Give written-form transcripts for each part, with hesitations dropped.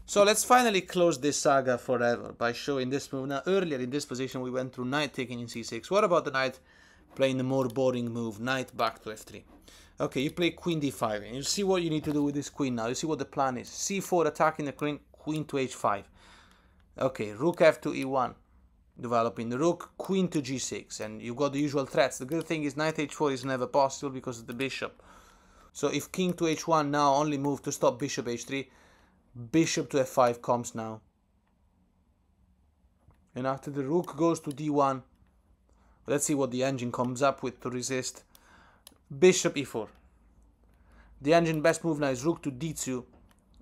So let's finally close this saga forever by showing this move. Now earlier in this position we went through knight taking in c6. What about the knight playing the more boring move, knight back to f3? Okay, you play queen d5 and you see what you need to do with this queen now. You see what the plan is. c4 attacking the queen to h5. Okay, rook f2 e1, developing the rook, queen to g6, and you've got the usual threats. The good thing is knight h4 is never possible because of the bishop. So if king to h1 now, only move to stop bishop h3, bishop to f5 comes now. And after the rook goes to d1, let's see what the engine comes up with to resist. Bishop e4. The engine best move now is rook to d2,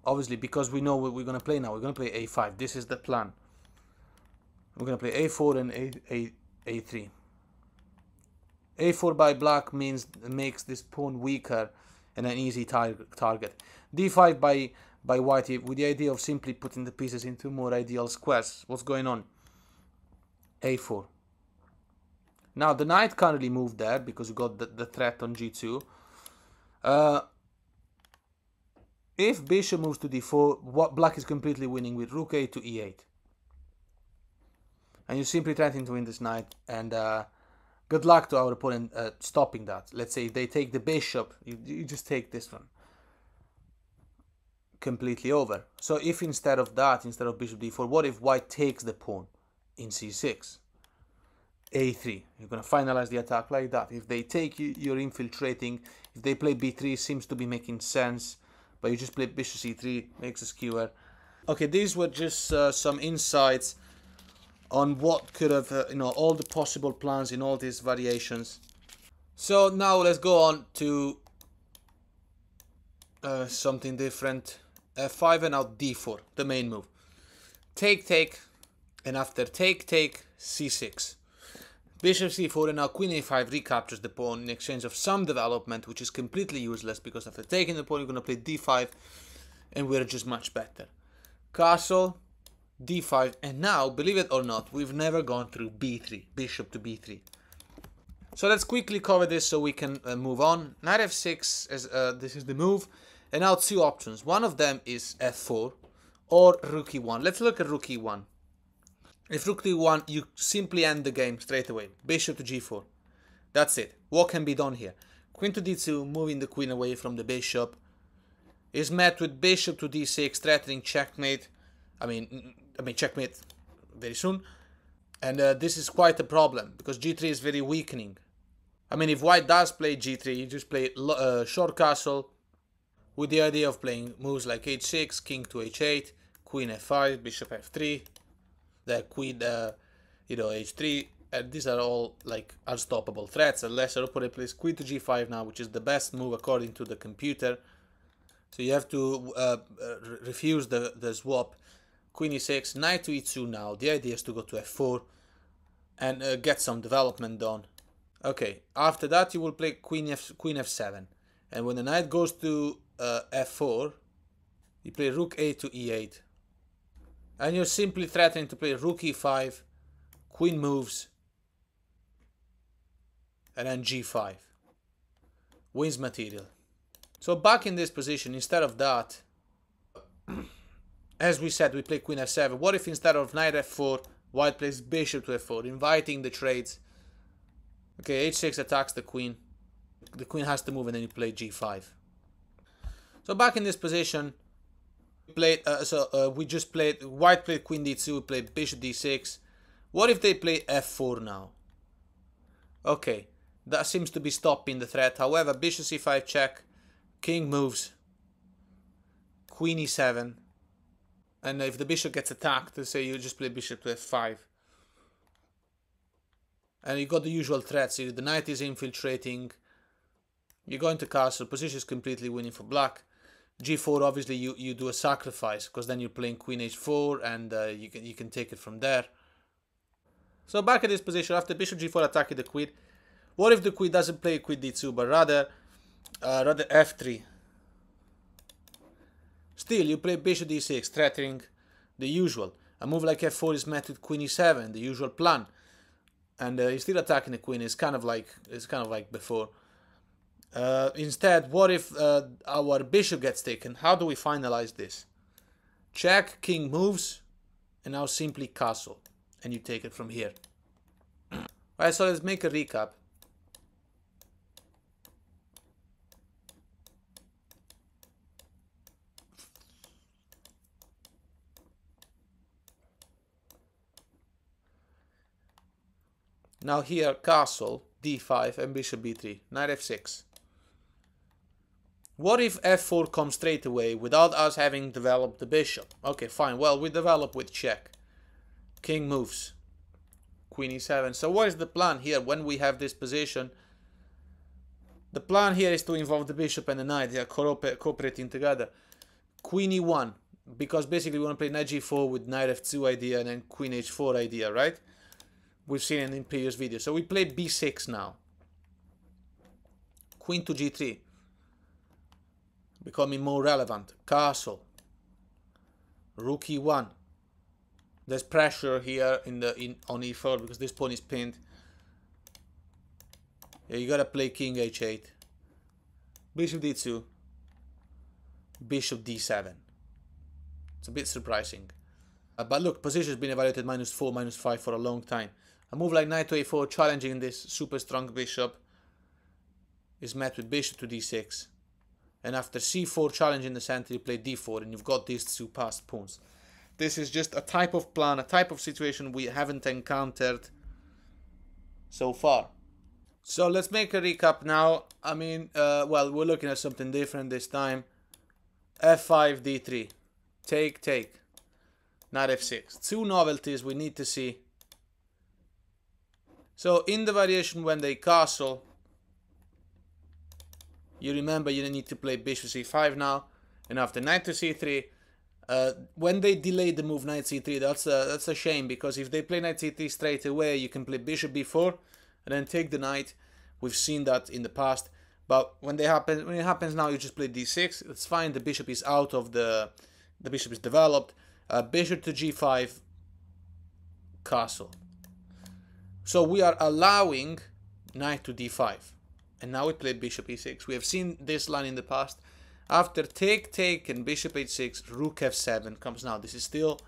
obviously because we know what we're going to play now. We're going to play a5. This is the plan. We're going to play a4 and a3. a4 by black makes this pawn weaker and an easy target. d5 by white with the idea of simply putting the pieces into more ideal squares. What's going on? a4. Now the knight can't really move there because you got the threat on g2. If bishop moves to d4, what black is completely winning with rook a to e8. And you're simply threatening to win this knight, and good luck to our opponent stopping that. Let's say if they take the bishop, you just take this one. Completely over. So if instead of that, instead of bishop d4, what if white takes the pawn in c6? a3. You're going to finalize the attack like that. If they take you, you're infiltrating. If they play b3, seems to be making sense. But you just play bishop c3, makes a skewer. Okay, these were just some insights on what could have, all the possible plans in all these variations. So now let's go on to something different. f5 and now d4, the main move. Take, take, and after take, take, c6. Bishop c4 and now queen a5 recaptures the pawn in exchange of some development, which is completely useless because after taking the pawn you're going to play d5 and we're just much better. Castle, d5, and now, believe it or not, we've never gone through b3, bishop to b3. So let's quickly cover this so we can move on. Knight f6, this is the move, and now two options. One of them is f4 or rook e1. Let's look at rook e1. If rook to e1, you simply end the game straight away. Bishop to g4. That's it. What can be done here? Queen to d2, moving the queen away from the bishop, is met with bishop to d6, threatening checkmate. I mean checkmate very soon. And this is quite a problem because g3 is very weakening. I mean, if white does play g3, you just play short castle with the idea of playing moves like h6, king to h8, queen f5, bishop f3. The queen, h3, and these are all like unstoppable threats unless your opponent plays queen to g5 now, which is the best move according to the computer. So you have to refuse the swap. Queen e6, knight to e2 now. The idea is to go to f4 and get some development done. Okay, after that you will play queen f7, and when the knight goes to f4, you play rook a to e8. And you're simply threatening to play rook e5, queen moves, and then g5. Wins material. So back in this position, instead of that, as we said, we play queen f7. What if instead of knight f4, white plays bishop to f4, inviting the trades? Okay, h6 attacks the queen. The queen has to move and then you play g5. So back in this position, we just played, white played queen d2, we played bishop d6. What if they play f4 now? Okay, that seems to be stopping the threat. However, bishop c5 check, king moves, queen e7, and if the bishop gets attacked, let's say you just play bishop to f5. And you got the usual threats. The knight is infiltrating, you go into castle, position is completely winning for black. g4, obviously you do a sacrifice because then you're playing queen h4 and you can take it from there. So back at this position, after bishop g4 attacking the queen, what if the queen doesn't play queen d2 but rather f3? Still, you play bishop d6, threatening the usual. A move like f4 is met with queen e7, the usual plan, and you're still attacking the queen. It's kind of like before. Instead, what if our bishop gets taken? How do we finalize this? Check, king moves, and now simply castle, and you take it from here. Alright, so let's make a recap. Now here, castle, d5, and bishop b3, knight f6. What if f4 comes straight away without us having developed the bishop? Okay, fine. Well, we develop with check. King moves. Queen e7. So what is the plan here when we have this position? The plan here is to involve the bishop and the knight. They are cooperating together. Queen e1. Because basically we want to play knight g4 with knight f2 idea and then queen h4 idea, right? We've seen it in previous videos. So we play b6 now. Queen to g3. Becoming more relevant. Castle. Rook e1. There's pressure here on e4 because this pawn is pinned. Yeah, you gotta play king h8. Bishop d2. Bishop d7. It's a bit surprising. But look, position has been evaluated -4, -5 for a long time. A move like knight to a4 challenging this super strong bishop is met with bishop to d6. And after c4 challenge in the center, you play d4 and you've got these two passed pawns. This is just a type of plan, a type of situation we haven't encountered so far. So let's make a recap now. I mean, well, we're looking at something different this time. f5, d3. Take, take. Knight f6. Two novelties we need to see. So in the variation when they castle, you remember you need to play bishop c5 now, and after knight to c3, when they delay the move knight c3, that's a shame, because if they play knight c3 straight away, you can play bishop b4 and then take the knight. We've seen that in the past, but when it happens now, you just play d6. It's fine. The bishop is out of the bishop is developed. Bishop to g5, castle. So we are allowing knight to d5. And now we play bishop e6. We have seen this line in the past. After take, take, and bishop h6, rook f7 comes now. This is still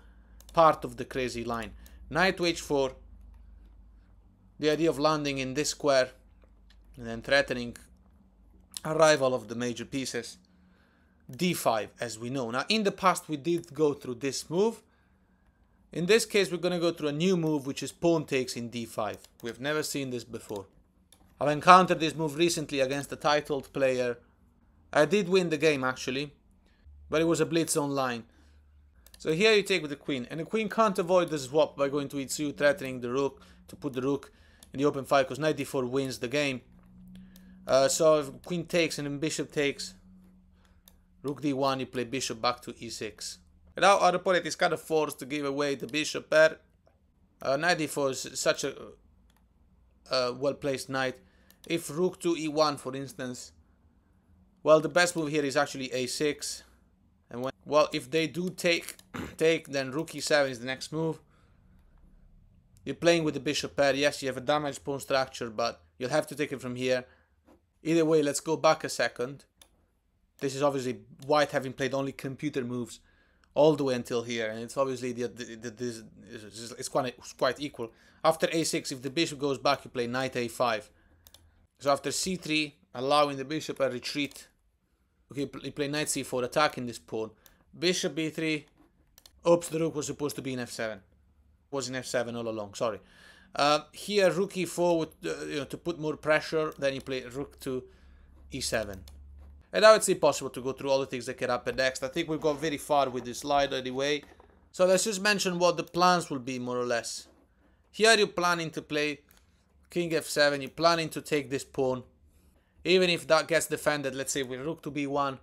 part of the crazy line. Knight to h4. The idea of landing in this square and then threatening arrival of the major pieces. d5, as we know. Now, in the past, we did go through this move. In this case, we're going to go through a new move, which is pawn takes in d5. We've never seen this before. I've encountered this move recently against a titled player. I did win the game, actually, but it was a blitz online. So here you take with the queen, and the queen can't avoid the swap by going to e2, threatening the rook, to put the rook in the open fight, because knight d4 wins the game. So if queen takes and then bishop takes, rook d1, you play bishop back to e6. And now our opponent is kind of forced to give away the bishop pair. Knight d4 is such a well-placed knight. If rook to e1, for instance, well, the best move here is actually a6. And when, well, if they do take, then rook e7 is the next move. You're playing with the bishop pair. Yes, you have a damaged pawn structure, but you'll have to take it from here. Either way, let's go back a second. This is obviously white having played only computer moves all the way until here, and it's obviously it's quite equal. After a6, if the bishop goes back, you play knight a5. So after c3, allowing the bishop a retreat, okay, you play knight c4, attacking this pawn. Bishop b3. Oops, the rook was supposed to be in f7. Was in f7 all along. Sorry. Here, rook e4 with, to put more pressure. Then you play rook to e7. And now it's impossible to go through all the things that can happen next. I think we've got very far with this slide anyway. So let's just mention what the plans will be, more or less. Here you're planning to play king f7. You're planning to take this pawn. Even if that gets defended, let's say with rook to b1,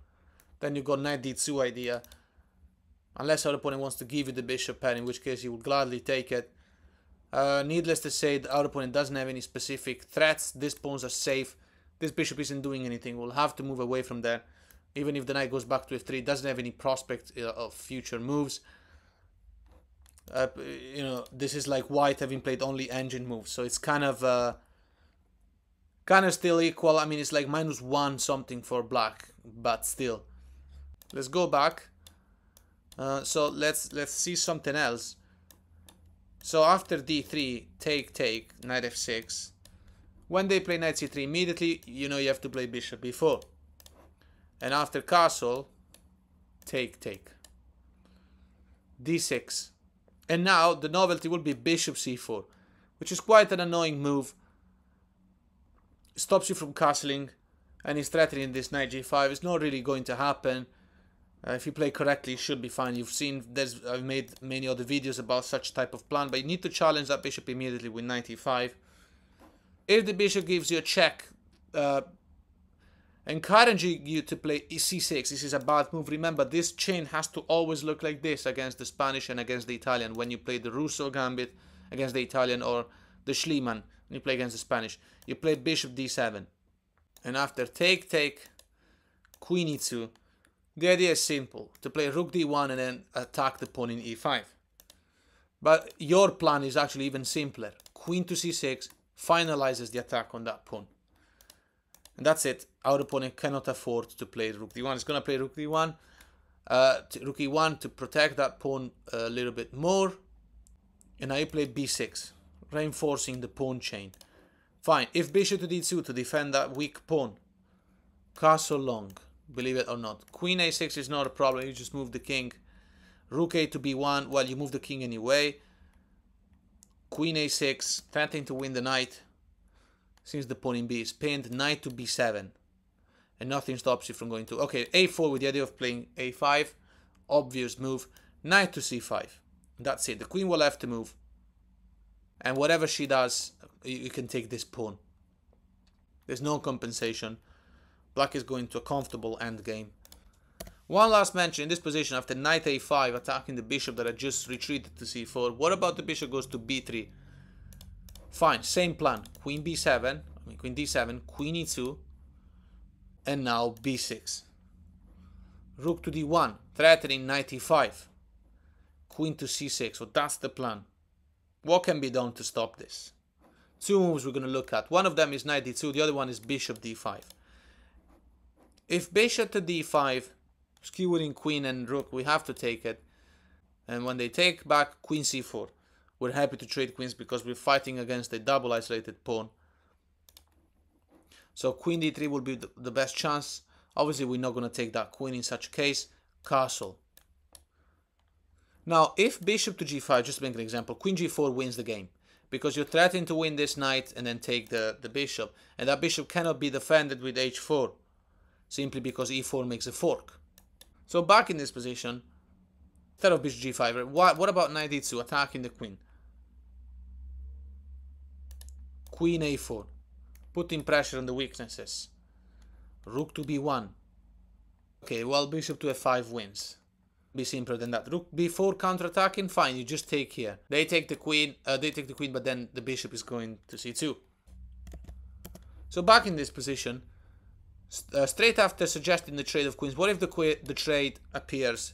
then you got knight d2 idea. Unless our opponent wants to give you the bishop pair, in which case you would gladly take it. Needless to say, our opponent doesn't have any specific threats. These pawns are safe. This bishop isn't doing anything. We'll have to move away from there. Even if the knight goes back to f3, it doesn't have any prospect of future moves. You know, this is like white having played only engine moves. So it's kind of still equal. I mean, it's like -1 something for black, but still. Let's go back. So let's see something else. So after d3, take, knight f6. When they play knight c3, immediately you know you have to play bishop b4. And after castle, take, d6. And now the novelty will be bishop c4, which is quite an annoying move. Stops you from castling, and he's threatening this knight g5. It's not really going to happen. If you play correctly, it should be fine. You've seen, I've made many other videos about such type of plan, but you need to challenge that bishop immediately with knight e5. If the bishop gives you a check, encouraging you to play c6, this is a bad move. Remember, this chain has to always look like this against the Spanish and against the Italian. When you play the Russo Gambit against the Italian, or the Schliemann when you play against the Spanish, you play bishop d7. And after take, queen e2, the idea is simple, to play rook d1 and then attack the pawn in e5. But your plan is actually even simpler. Queen to c6 finalizes the attack on that pawn. And that's it. Our opponent cannot afford to play rook d1. It's going to play rook d1, rook e1 to protect that pawn a little bit more. And now you play b6, reinforcing the pawn chain. Fine. If bishop to d2 to defend that weak pawn, castle long. Believe it or not. Queen a6 is not a problem. You just move the king. Rook a to b1. Well, you move the king anyway. Queen a6. Threatening to win the knight. Since the pawn in b is pinned. Knight to b7. And nothing stops you from going to... Okay, a4 with the idea of playing a5. Obvious move. Knight to c5. That's it. The queen will have to move. And whatever she does, you can take this pawn. There's no compensation. Black is going to a comfortable endgame. One last mention in this position after knight a5 attacking the bishop that had just retreated to c4. What about the bishop goes to b3? Fine, same plan. Queen b7, queen d7, queen e2, and now b6. Rook to d1, threatening knight e5. Queen to c6, so that's the plan. What can be done to stop this? Two moves we're going to look at. One of them is knight d2, the other one is bishop d5. If bishop to d5, skewering queen and rook, we have to take it. And when they take back queen c4, we're happy to trade queens because we're fighting against a double isolated pawn. So queen d3 will be the best chance. Obviously, we're not going to take that queen in such a case. Castle. Now, if bishop to g5, just to make an example, queen g4 wins the game. Because you're threatening to win this knight and then take the bishop. And that bishop cannot be defended with h4. Simply because e4 makes a fork. So back in this position, instead of bishop g5, what about knight e2, attacking the queen? Queen a4, putting pressure on the weaknesses. Rook to b1. Okay, well, bishop to f5 wins. Be simpler than that. Rook b4 counterattacking, fine, you just take here. They take the queen, but then the bishop is going to c2. So back in this position, straight after suggesting the trade of queens, what if the trade appears?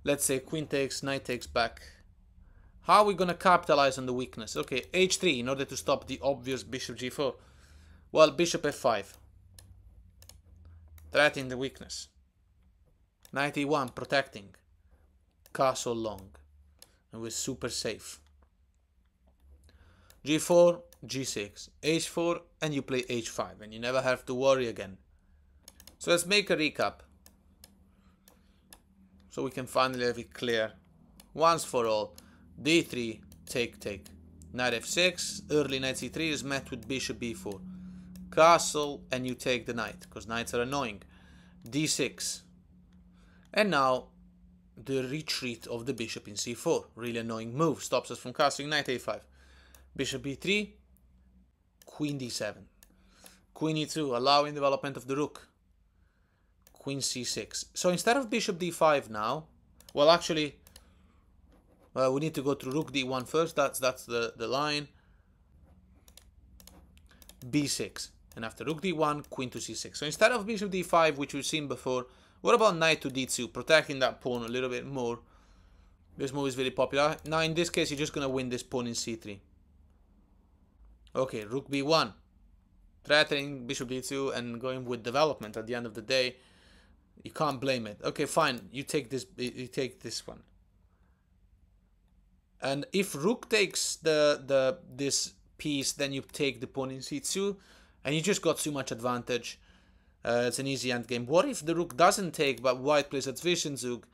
Let's say queen takes, knight takes back. How are we going to capitalize on the weakness? Okay, h3 in order to stop the obvious bishop g4. Well, bishop f5. Threatening the weakness. Knight e1 protecting. Castle long. And we're super safe. g4, g6, h4, and you play h5. And you never have to worry again. So let's make a recap. So we can finally have it clear. Once for all. d3, take. Knight f6, early knight c3 is met with bishop b4. Castle, and you take the knight, because knights are annoying. d6. And now, the retreat of the bishop in c4. Really annoying move. Stops us from castling knight a5. Bishop b3, queen d7. Queen e2, allowing development of the rook. Queen c6. So instead of bishop d5 now, well actually, we need to go to rook d1 first. That's the line. b6. And after rook d1, queen to c6. So instead of bishop d5, which we've seen before, what about knight to d2, protecting that pawn a little bit more? This move is very popular. Now in this case, you're just going to win this pawn in c3. Okay, rook b1. Threatening bishop d2 and going with development at the end of the day. You can't blame it. Okay, fine. You take this. You take this one. And if rook takes this piece, then you take the pawn in c2, and you just got too much advantage. It's an easy endgame. What if the rook doesn't take, but white plays at Zwischenzug,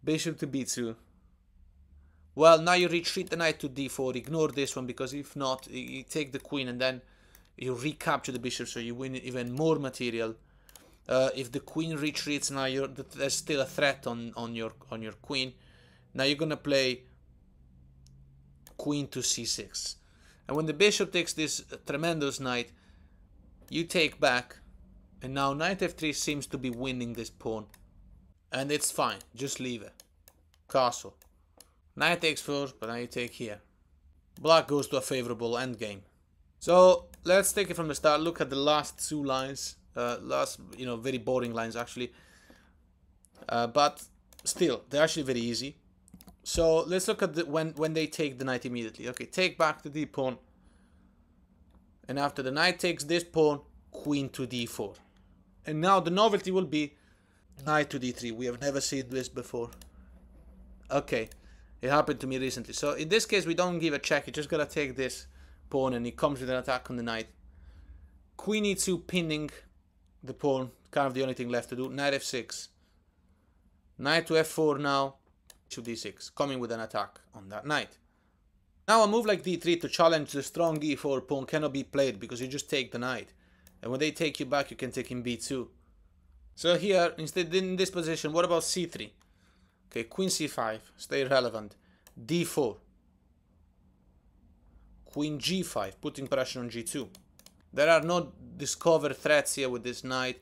bishop to b2? Well, now you retreat the knight to d4. Ignore this one, because if not, you take the queen and then you recapture the bishop, so you win even more material. If the queen retreats, now there's still a threat on your queen. Now you're gonna play queen to c6, and when the bishop takes this tremendous knight, you take back, and now knight f3 seems to be winning this pawn, and it's fine. Just leave it. Castle. Knight takes 4, but now you take here. Black goes to a favorable endgame. So let's take it from the start. Look at the last 2 lines. Very boring lines actually. But still, they're actually very easy. So let's look at when they take the knight immediately. Okay, take back the d pawn. And after the knight takes this pawn, queen to d4. And now the novelty will be knight to d3. We have never seen this before. Okay, it happened to me recently. So in this case, we don't give a check. You just gotta take this pawn, and he comes with an attack on the knight. Queen e2, pinning the pawn. Kind of the only thing left to do. Knight f6. Knight to f4 now. To d6, coming with an attack on that knight. Now a move like d3 to challenge the strong e4 pawn cannot be played, because you just take the knight. And when they take you back, you can take in b2. So here, instead in this position, what about c3? Okay, queen c5, stay relevant. d4. Queen g5, putting pressure on g2. There are no discovered threats here with this knight,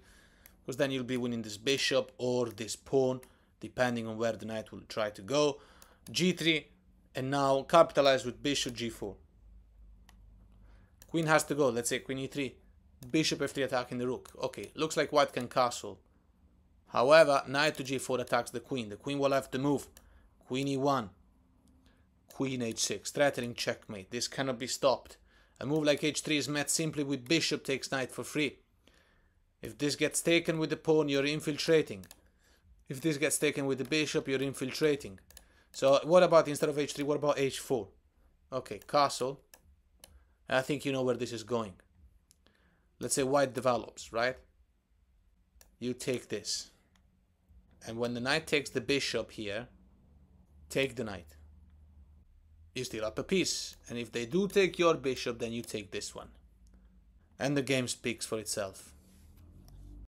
because then you'll be winning this bishop or this pawn, depending on where the knight will try to go. g3, and now capitalize with bishop g4. Queen has to go. Let's say queen e3. Bishop f3 attacking the rook. Okay, looks like white can castle. However, knight to g4 attacks the queen. The queen will have to move. Queen e1. Queen h6. Threatening checkmate. This cannot be stopped. A move like h3 is met simply with bishop takes knight for free. If this gets taken with the pawn, you're infiltrating. If this gets taken with the bishop, you're infiltrating. So what about, instead of h3, what about h4? Okay, castle. I think you know where this is going. Let's say white develops, right? You take this. And when the knight takes the bishop here, take the knight. You steal up a piece. And if they do take your bishop, then you take this one. And the game speaks for itself.